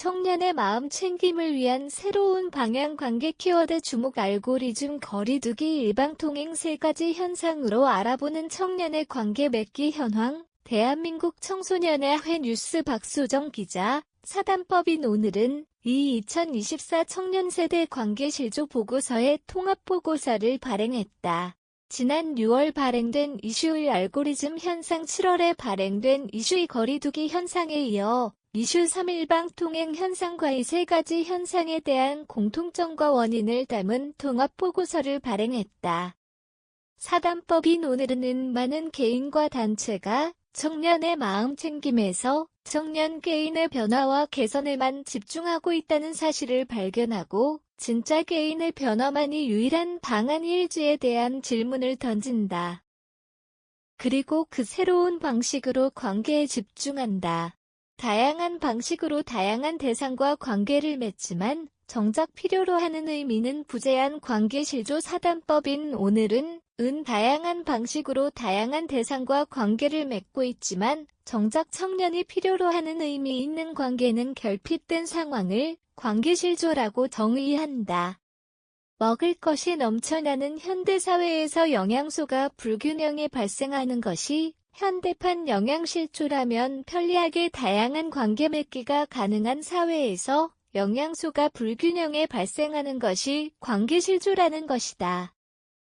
청년의 마음 챙김을 위한 새로운 방향 관계 키워드 주목 알고리즘 거리두기 일방통행 세 가지 현상으로 알아보는 청년의 관계 맺기 현황 대한민국 청소년의 뉴스 박소정 기자 사단법인 오늘은 이 2024 청년세대 관계실조 보고서의 통합보고서를 발행했다. 지난 6월 발행된 이슈의 알고리즘 현상 7월에 발행된 이슈의 거리두기 현상에 이어 이슈 3 일방통행 현상과 이 세 가지 현상에 대한 공통점과 원인을 담은 통합보고서를 발행했다. 사단법인 오늘은 많은 개인과 단체가 청년의 마음 챙김에서 청년 개인의 변화와 개선에만 집중하고 있다는 사실을 발견하고 진짜 개인의 변화만이 유일한 방안일지에 대한 질문을 던진다. 그리고 그 새로운 방식으로 관계에 집중한다. 다양한 방식으로 다양한 대상과 관계를 맺지만 정작 필요로 하는 의미는 부재한 관계실조 사단법인 오늘은 다양한 방식으로 다양한 대상과 관계를 맺고 있지만 정작 청년이 필요로 하는 의미 있는 관계는 결핍된 상황을 관계실조라고 정의한다. 먹을 것이 넘쳐나는 현대사회에서 영양소가 불균형에 발생하는 것이 현대판 영양실조라면 편리하게 다양한 관계 맺기가 가능한 사회에서 영양소가 불균형에 발생하는 것이 관계실조라는 것이다.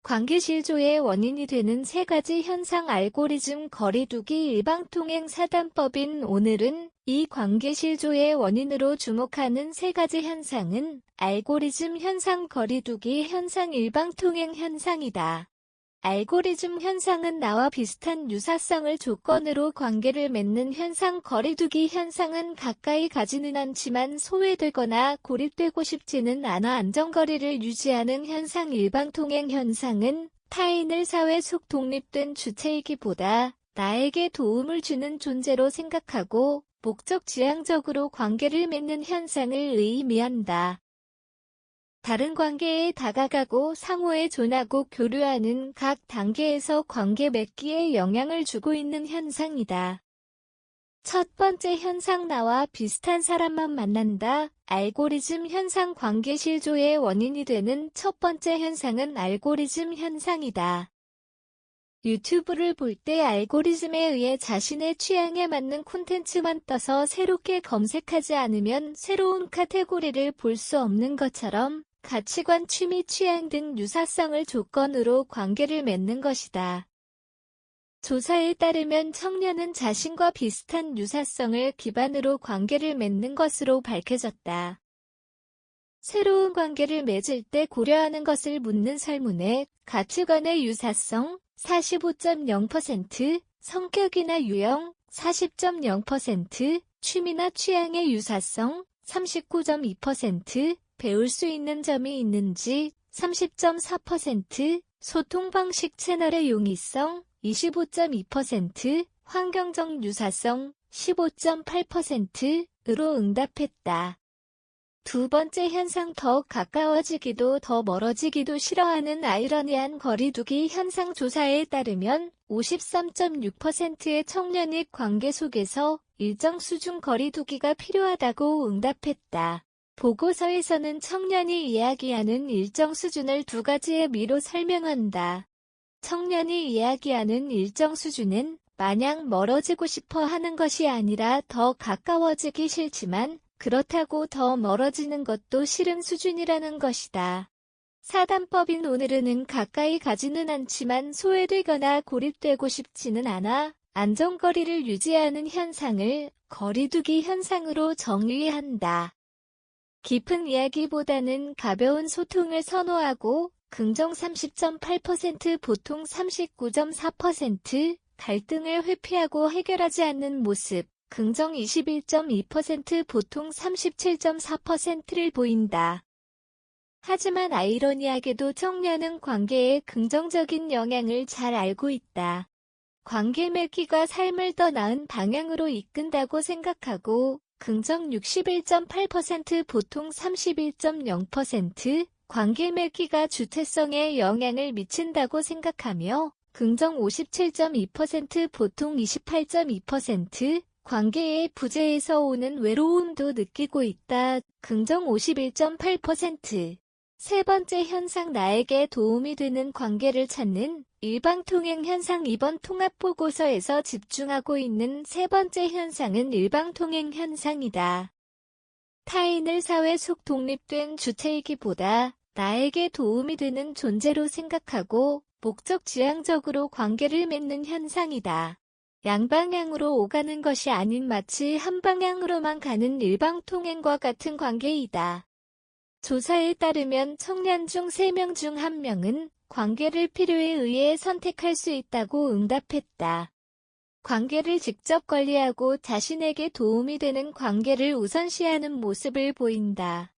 관계실조의 원인이 되는 세 가지 현상 알고리즘 거리두기 일방통행 사단법인 오늘은 이 관계실조의 원인으로 주목하는 세 가지 현상은 알고리즘 현상 거리두기 현상 일방통행 현상이다. 알고리즘 현상은 나와 비슷한 유사성을 조건으로 관계를 맺는 현상 거리두기 현상은 가까이 가지는 않지만 소외되거나 고립되고 싶지는 않아 안전거리를 유지하는 현상 일방통행 현상은 타인을 사회 속 독립된 주체이기보다 나에게 도움을 주는 존재로 생각하고 목적 지향적으로 관계를 맺는 현상을 의미한다. 다른 관계에 다가가고 상호에 존하고 교류하는 각 단계에서 관계 맺기에 영향을 주고 있는 현상이다. 첫 번째 현상 나와 비슷한 사람만 만난다. 알고리즘 현상 관계실조의 원인이 되는 첫 번째 현상은 알고리즘 현상이다. 유튜브를 볼 때 알고리즘에 의해 자신의 취향에 맞는 콘텐츠만 떠서 새롭게 검색하지 않으면 새로운 카테고리를 볼 수 없는 것처럼 가치관, 취미, 취향 등 유사성을 조건으로 관계를 맺는 것이다. 조사에 따르면 청년은 자신과 비슷한 유사성을 기반으로 관계를 맺는 것으로 밝혀졌다. 새로운 관계를 맺을 때 고려하는 것을 묻는 설문에 가치관의 유사성 45.0%, 성격이나 유형 40.0%, 취미나 취향의 유사성 39.2%, 배울 수 있는 점이 있는지 30.4%, 소통 방식 채널의 용이성 25.2%, 환경적 유사성 15.8%으로 응답했다. 두 번째 현상 더 가까워지기도 더 멀어지기도 싫어하는 아이러니한 거리두기 현상 조사에 따르면 53.6%의 청년이 관계 속에서 일정 수준 거리두기가 필요하다고 응답했다. 보고서에서는 청년이 이야기하는 일정 수준을 두 가지의 미로 설명한다. 청년이 이야기하는 일정 수준은 마냥 멀어지고 싶어 하는 것이 아니라 더 가까워지기 싫지만 그렇다고 더 멀어지는 것도 싫은 수준이라는 것이다. 사단법인 오늘은 가까이 가지는 않지만 소외되거나 고립되고 싶지는 않아 안전거리를 유지하는 현상을 거리두기 현상으로 정의한다. 깊은 이야기보다는 가벼운 소통을 선호하고 긍정 30.8%, 보통 39.4%, 갈등을 회피하고 해결하지 않는 모습, 긍정 21.2%, 보통 37.4%를 보인다. 하지만 아이러니하게도 청년은 관계에 긍정적인 영향을 잘 알고 있다. 관계 맺기가 삶을 더 나은 방향으로 이끈다고 생각하고 긍정 61.8%, 보통 31.0%, 관계 맺기가 주체성에 영향을 미친다고 생각하며 긍정 57.2%, 보통 28.2%, 관계의 부재에서 오는 외로움도 느끼고 있다. 긍정 51.8%. 세 번째 현상 나에게 도움이 되는 관계를 찾는 일방통행 현상 2번 통합보고서에서 집중하고 있는 세 번째 현상은 일방통행 현상이다. 타인을 사회 속 독립된 주체이기보다 나에게 도움이 되는 존재로 생각하고 목적지향적으로 관계를 맺는 현상이다. 양방향으로 오가는 것이 아닌 마치 한 방향으로만 가는 일방통행과 같은 관계이다. 조사에 따르면 청년 중 3명 중 1명은 관계를 필요에 의해 선택할 수 있다고 응답했다. 관계를 직접 관리하고 자신에게 도움이 되는 관계를 우선시하는 모습을 보인다.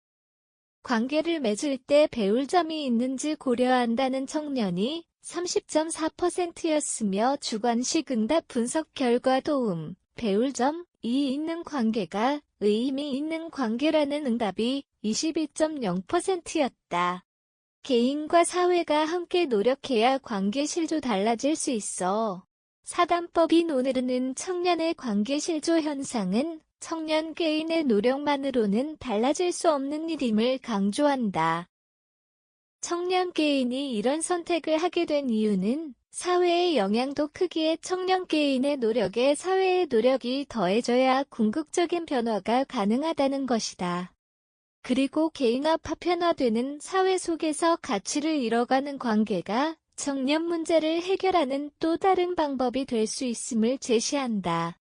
관계를 맺을 때 배울 점이 있는지 고려한다는 청년이 30.4%였으며 주관식 응답 분석 결과 도움, 배울 점이 있는 관계가 의미 있는 관계라는 응답이 22.0%였다. 개인과 사회가 함께 노력해야 관계 실조 달라질 수 있어. 사단법인 오늘은 청년의 관계 실조 현상은 청년 개인의 노력만으로는 달라질 수 없는 일임을 강조한다. 청년 개인이 이런 선택을 하게 된 이유는 사회의 영향도 크기에 청년 개인의 노력에 사회의 노력이 더해져야 궁극적인 변화가 가능하다는 것이다. 그리고 개인화 파편화되는 사회 속에서 가치를 잃어가는 관계가 청년 문제를 해결하는 또 다른 방법이 될 수 있음을 제시한다.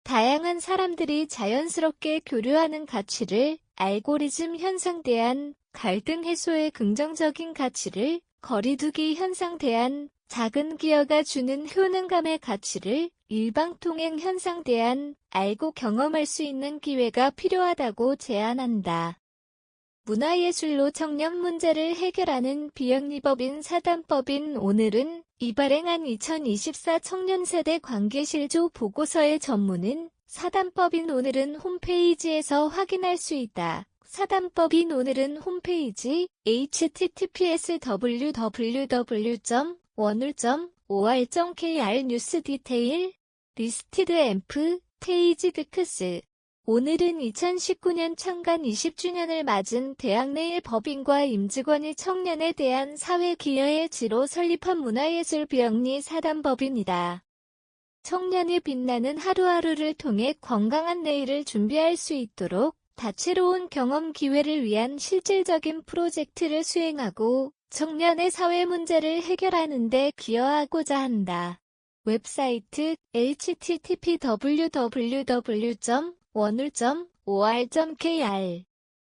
다양한 사람들이 자연스럽게 교류하는 가치를 알고리즘 현상 대한 갈등 해소의 긍정적인 가치를 거리두기 현상 대한 작은 기여가 주는 효능감의 가치를 일방통행 현상 대한 알고 경험할 수 있는 기회가 필요하다고 제안한다. 문화예술로 청년 문제를 해결하는 비영리법인 사단법인 오늘은 이 발행한 2024 청년세대 관계실조 보고서의 전문은 사단법인 오늘은 홈페이지에서 확인할 수 있다. 사단법인 오늘은 홈페이지 https://www.원울.or.kr 뉴스 디테일 리스티드 앰프 테이지드 크스 오늘은 2019년 창간 20주년을 맞은 대학 내의 법인과 임직원이 청년에 대한 사회 기여의 지로 설립한 문화예술 비영리 사단법인이다. 청년이 빛나는 하루하루를 통해 건강한 내일을 준비할 수 있도록 다채로운 경험 기회를 위한 실질적인 프로젝트를 수행하고 청년의 사회 문제를 해결하는 데 기여하고자 한다. 웹사이트 http://www.원울.or.kr